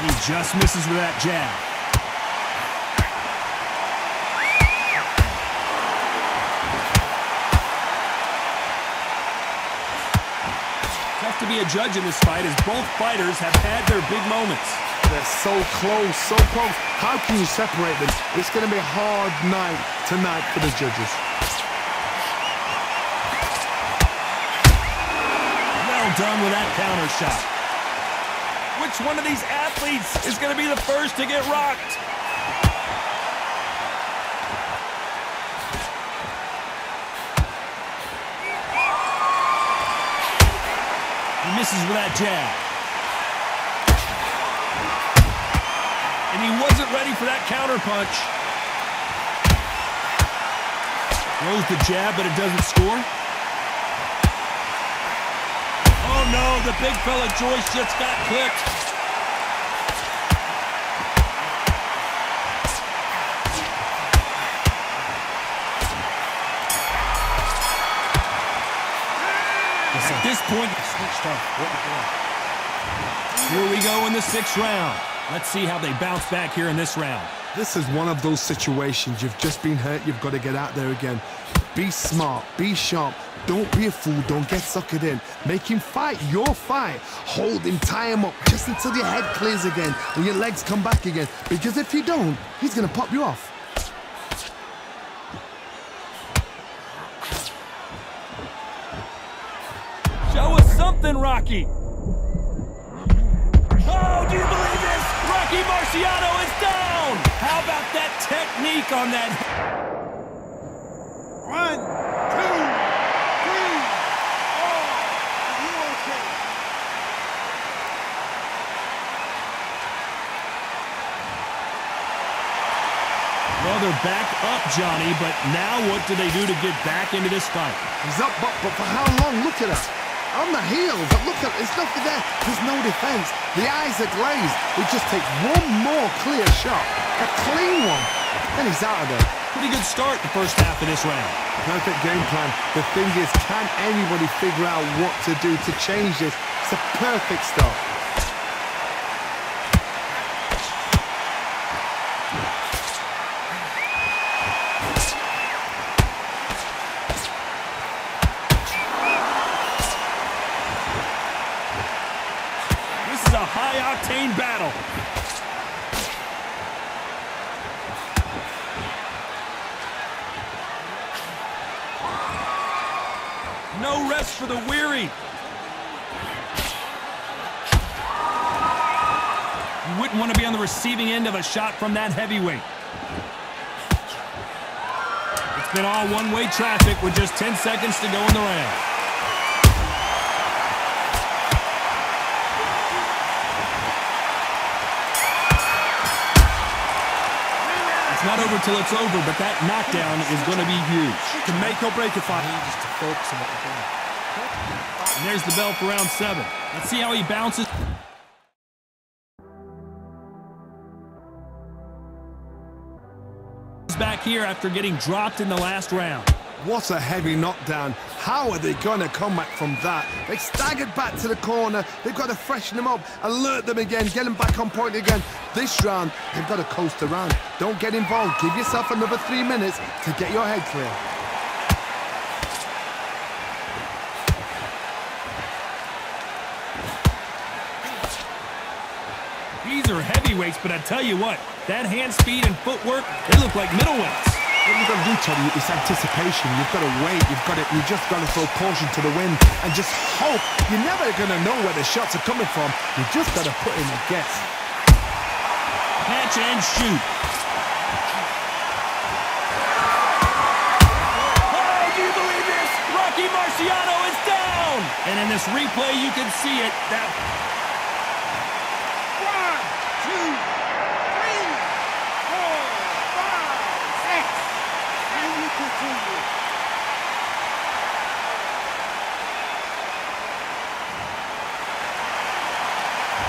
He just misses with that jab. Tough to be a judge in this fight as both fighters have had their big moments. They're so close, so close. How can you separate them? It's going to be a hard night tonight for the judges. Well done with that counter shot. Which one of these athletes is going to be the first to get rocked? He misses with that jab. And he wasn't ready for that counter punch. Throws the jab, but it doesn't score. Oh no, the big fella Joyce just got clipped. At this point, here we go in the 6th round. Let's see how they bounce back here in this round. This is one of those situations. You've just been hurt. You've got to get out there again. Be smart. Be sharp. Don't be a fool. Don't get suckered in. Make him fight your fight. Hold him. Tie him up just until your head clears again and your legs come back again. Because if you don't, he's going to pop you off. Show us something, Rocky. Oh, do you believe this? Rocky Marciano is down. How about that technique on that? 1, 2, 3, 4. Are you okay? Well, they're back up, Johnny, but now what do they do to get back into this fight? He's up, but for how long? Look at us. On the heels, but look at it's nothing there. There's no defense. The eyes are glazed. He just takes one more clear shot, a clean one, and he's out of there. Pretty good start the first half of this round. Perfect game plan. The thing is, can anybody figure out what to do to change this? It's a perfect start. A high-octane battle. No rest for the weary. You wouldn't want to be on the receiving end of a shot from that heavyweight. It's been all one-way traffic with just 10 seconds to go in the round. It's not over till it's over, but that knockdown is going to be huge. To make or break a fight. Just to focus on what we're doing. And there's the bell for round 7. Let's see how he bounces. Back here after getting dropped in the last round. What a heavy knockdown. How are they going to come back from that? They staggered back to the corner. They've got to freshen them up, alert them again, get them back on point again. This round, they've got to coast around. Don't get involved. Give yourself another 3 minutes to get your head clear. These are heavyweights, but I tell you what, that hand speed and footwork, they look like middleweights. What you've got to do, Teddy, is anticipation. You've got to wait. You just got to throw caution to the wind and just hope. You're never going to know where the shots are coming from. You just got to put in a guess. Catch and shoot. Oh, do you believe this? Rocky Marciano is down. And in this replay, you can see it. That 1, 2, 3, 4, 5, 6. And you continue.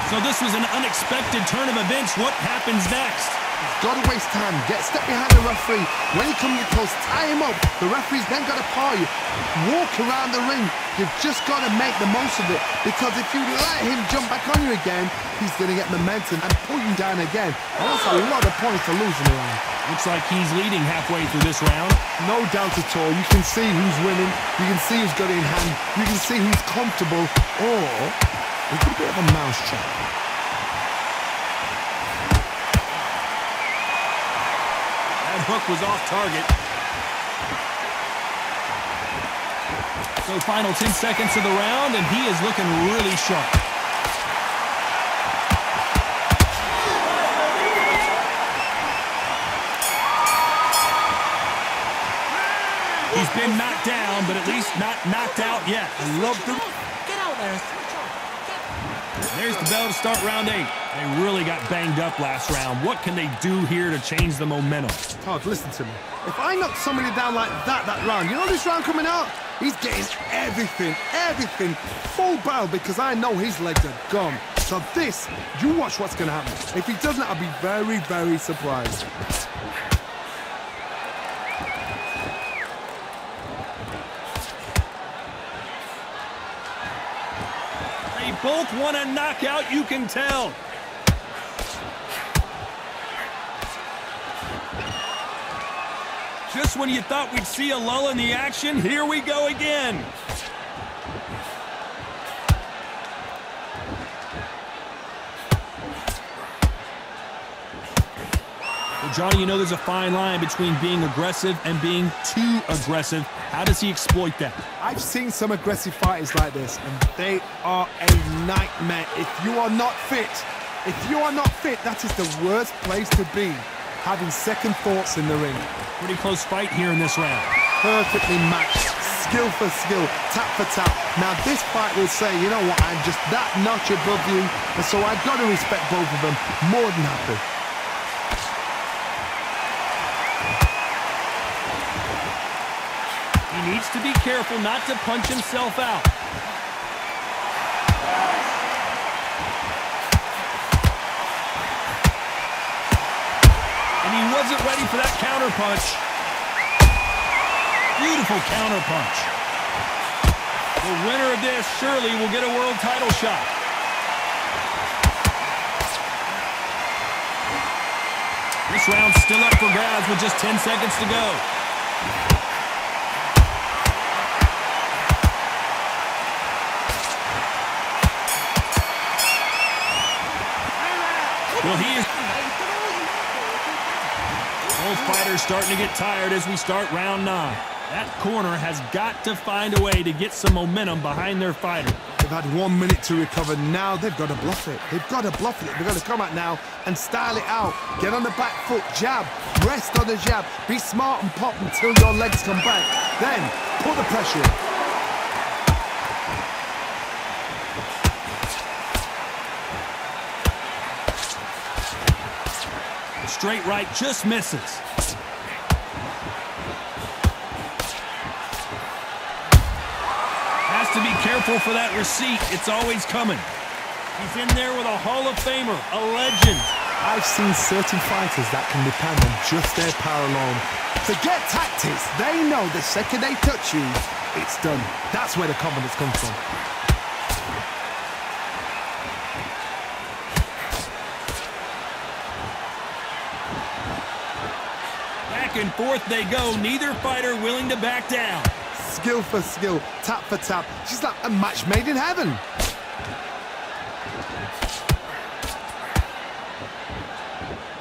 So this was an unexpected turn of events. What happens next? Got to waste time. Step behind the referee. When he comes close, tie him up. The referee's then got to paw you. Walk around the ring. You've just got to make the most of it. Because if you let him jump back on you again, he's going to get momentum and pull you down again. And that's a lot of points to lose in the round. Looks like he's leading halfway through this round. No doubt at all. You can see who's winning. You can see who's got it in hand. You can see who's comfortable. Or it's a bit of a mousetrap. Hook was off target. So final 10 seconds of the round, and he is looking really sharp. He's been knocked down, but at least not knocked out yet. I love the... Get out there. There's the bell to start round 8. They really got banged up last round. What can they do here to change the momentum? Todd, listen to me. If I knock somebody down like that round, you know this round coming out? He's getting everything, full barrel, because I know his legs are gone. So this, you watch what's going to happen. If he doesn't, I'll be very, very surprised. They both want a knockout, you can tell. Just when you thought we'd see a lull in the action, here we go again. Well, Johnny, you know there's a fine line between being aggressive and being too aggressive. How does he exploit that? I've seen some aggressive fighters like this, and they are a nightmare. If you are not fit, that is the worst place to be. Having second thoughts in the ring. Pretty close fight here in this round. Perfectly matched, skill for skill, tap for tap. Now this fight will say, you know what, I'm just that notch above you, and so I've got to respect both of them. More than happy. He needs to be careful not to punch himself out. And he wasn't ready for that counter punch. Beautiful counter punch. The winner of this surely will get a world title shot. This round's still up for grabs with just 10 seconds to go. Well, he is... Both fighters starting to get tired as we start round 9. That corner has got to find a way to get some momentum behind their fighter. They've had 1 minute to recover. Now they've got to bluff it. They've got to bluff it. They've got to come out now and style it out. Get on the back foot, jab, rest on the jab. Be smart and pop until your legs come back. Then put the pressure in. Straight right just misses. Has to be careful for that receipt. It's always coming. He's in there with a Hall of Famer, a legend. I've seen certain fighters that can depend on just their power alone. Forget tactics. They know the second they touch you, it's done. That's where the confidence comes from. Back and forth they go, neither fighter willing to back down. Skill for skill, tap for tap. She's like a match made in heaven.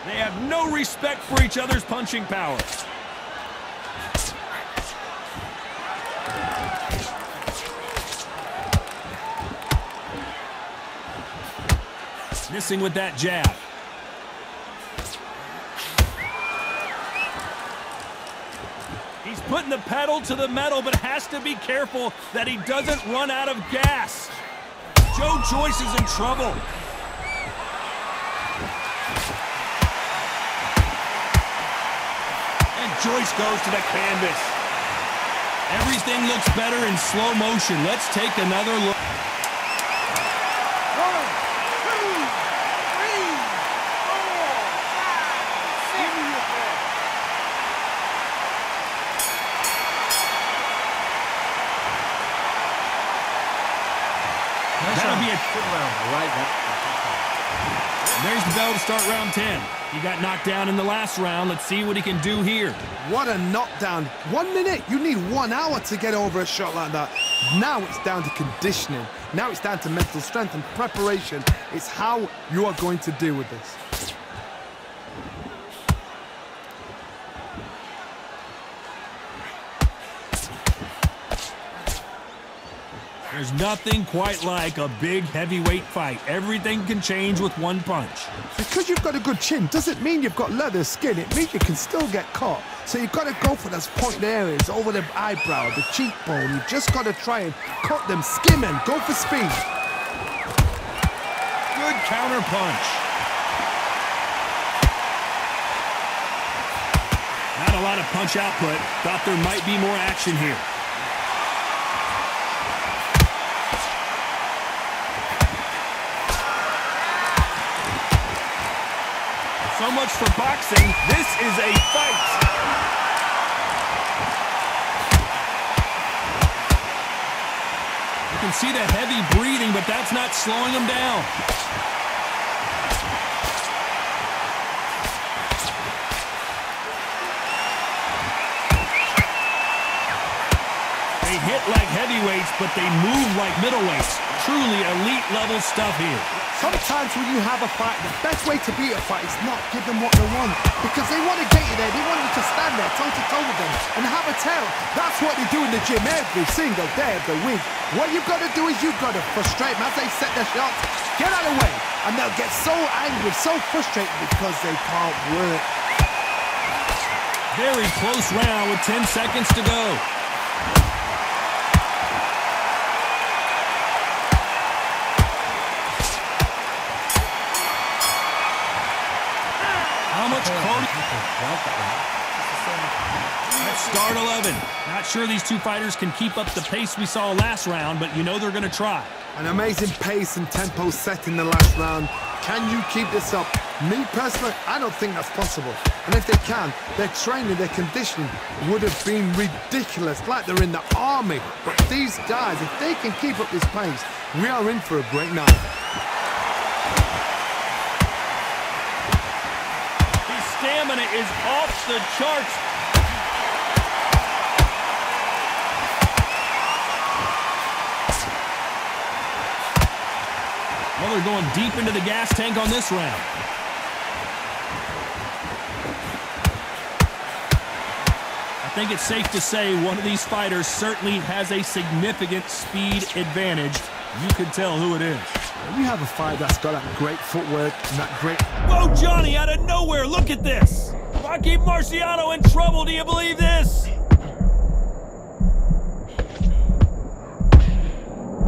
They have no respect for each other's punching power. Missing with that jab. He's putting the pedal to the metal, but has to be careful that he doesn't run out of gas. JOYCE is in trouble. And JOYCE goes to the canvas. Everything looks better in slow motion. Let's take another look. 1, 2, 3, 4, 5, 6, That'll be a good round. I like that. There's the bell to start round 10. He got knocked down in the last round. Let's see what he can do here. What a knockdown. 1 minute. You need 1 hour to get over a shot like that. Now it's down to conditioning. Now it's down to mental strength and preparation. It's how you are going to deal with this. There's nothing quite like a big heavyweight fight. Everything can change with one punch. Because you've got a good chin doesn't mean you've got leather skin. It means you can still get caught. So you've got to go for those pointed areas over the eyebrow, the cheekbone. You've just got to try and cut them, skim them, go for speed. Good counter punch. Not a lot of punch output. Thought there might be more action here. So much for boxing. This is a fight. You can see the heavy breathing, but that's not slowing him down. They hit like heavyweights, but they move like middleweights. Truly elite level stuff here. Sometimes when you have a fight, the best way to beat a fight is not give them what they want. Because they want to get you there. They want you to stand there toe-to-toe with them and have a tail. That's what they do in the gym every single day of the week. What you've got to do is you've got to frustrate them as they set their shots. Get out of the way. And they'll get so angry, so frustrated because they can't work. Very close round with 10 seconds to go. How much closer? Let's start 11. Not sure these two fighters can keep up the pace we saw last round, but you know they're going to try. An amazing pace and tempo set in the last round. Can you keep this up? Me personally, I don't think that's possible. And if they can, their training, their conditioning would have been ridiculous, like they're in the army. But these guys, if they can keep up this pace, we are in for a great night. His stamina is off the charts. Well, they're going deep into the gas tank on this round. I think it's safe to say one of these fighters certainly has a significant speed advantage. You can tell who it is. When you have a fight that's got that great footwork and that great... Whoa, Johnny, out of nowhere, look at this. Rocky Marciano in trouble, do you believe this?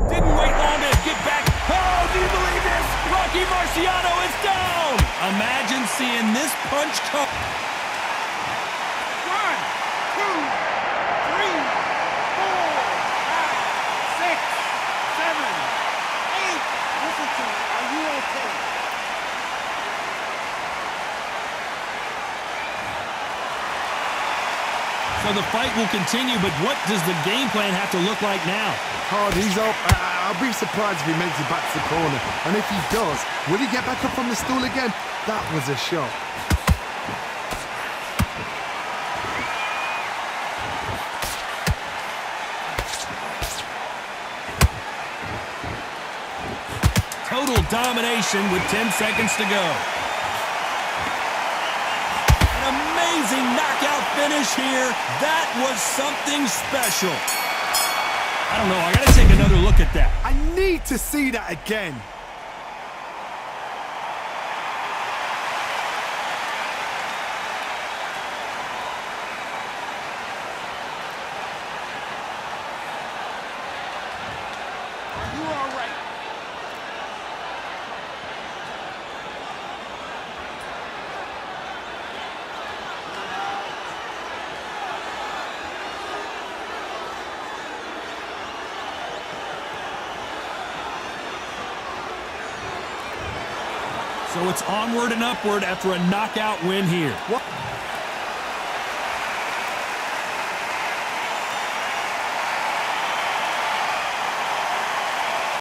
Didn't wait long to get back. Oh, do you believe this? Rocky Marciano is down. Imagine seeing this punch come. 1, 2, 3, 4, 5, 6, 7, 8. Listen to me. Are you okay? So the fight will continue, but what does the game plan have to look like now? Hard, he's up. I'll be surprised if he makes it back to the corner. And if he does, will he get back up from the stool again? That was a shot. Total domination with 10 seconds to go. An amazing knockout finish here. That was something special. I don't know, I gotta take another look at that. I need to see that again. Are you all right? So it's onward and upward after a knockout win here. What?